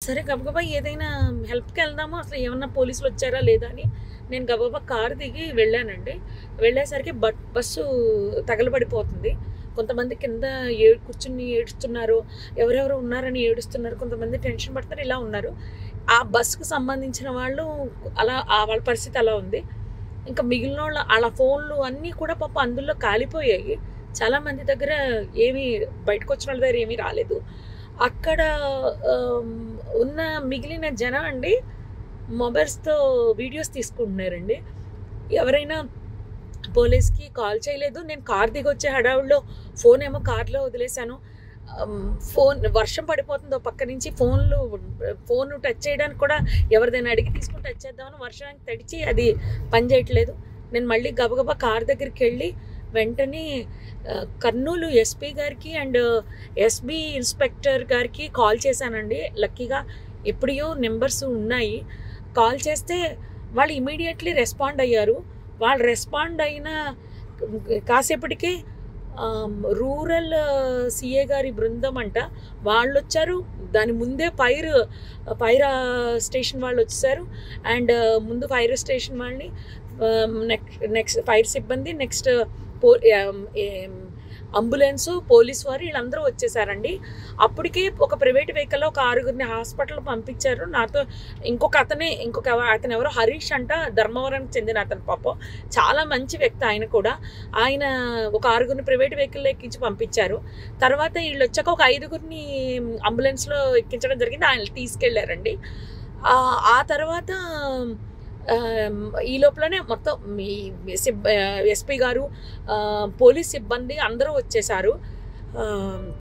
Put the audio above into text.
సరే గబగబా ఏదైనా హెల్ప్‌కి వెళ్దాము, అసలు ఏమన్నా పోలీసులు వచ్చారా లేదా అని నేను గబగబా కారు దిగి వెళ్ళానండి. వెళ్ళేసరికి బస్సు తగలబడిపోతుంది. కొంతమంది కింద కూర్చుని ఏడుస్తున్నారు. ఎవరెవరో ఉన్నారని ఏడుస్తున్నారు. కొంతమంది టెన్షన్ పడుతున్నారు. ఇలా ఉన్నారు. ఆ బస్సుకు సంబంధించిన వాళ్ళు వాళ్ళ పరిస్థితి అలా ఉంది. ఇంకా మిగిలినోళ్ళ ఆళ్ళ ఫోన్లు అన్నీ కూడా పాపం అందులో కాలిపోయాయి. చాలామంది దగ్గర ఏమీ బయటకొచ్చిన వాళ్ళ దగ్గర ఏమీ రాలేదు. అక్కడ ఉన్న మిగిలిన జనం అండి మొబైల్స్‌తో వీడియోస్ తీసుకుంటున్నారండి. ఎవరైనా పోలీస్‌కి కాల్ చేయలేదు. నేను కారు దిగొచ్చే హడావుడిలో ఫోనేమో కార్‌లో వదిలేసాను. వర్షం పడిపోతుంది ఓ పక్క నుంచి. ఫోను టచ్ చేయడానికి కూడా ఎవరిదైనా అడిగి తీసుకొని టచ్ చేద్దామని వర్షానికి తడిచి అది పని చేయట్లేదు. నేను మళ్ళీ గబగబా కారు దగ్గరికెళ్ళి వెంటనే కర్నూలు ఎస్పీ గారికి అండ్ ఎస్బీ ఇన్స్పెక్టర్ గారికి కాల్ చేశానండి. లక్కీగా ఎప్పుడో నెంబర్స్ ఉన్నాయి. కాల్ చేస్తే వాళ్ళు ఇమీడియట్లీ రెస్పాండ్ అయ్యారు. వాళ్ళు రెస్పాండ్ అయిన కాసేపటికే రూరల్ సిఏ గారి బృందం అంట వాళ్ళొచ్చారు. దాని ముందే ఫైర్ స్టేషన్ వాళ్ళు వచ్చేసారు. అండ్ ముందు ఫైర్ స్టేషన్ వాళ్ళని నెక్స్ట్ ఫైర్ సిబ్బంది, నెక్స్ట్ అంబులెన్సు, పోలీసు వారు వీళ్ళందరూ వచ్చేసారండి. అప్పటికే ఒక ప్రైవేట్ వెహికల్లో ఒక 6గురిని హాస్పిటల్ పంపించారు. నాతో ఇంకొక అతను ఎవరో హరీష్ అంట, ధర్మవరానికి చెందిన అతను. పాపం చాలా మంచి వ్యక్తి ఆయన కూడా. ఆయన ఒక 6గురిని ప్రైవేట్ వెహికల్లో ఎక్కించి పంపించారు. తర్వాత వీళ్ళు వచ్చాక ఒక 5గురిని అంబులెన్స్లో ఎక్కించడం జరిగింది. ఆయన తీసుకెళ్లారండి. ఆ తర్వాత ఈ లోపలనే మొత్తం ఎస్పీ గారు, పోలీస్ సిబ్బంది అందరూ వచ్చేసారు.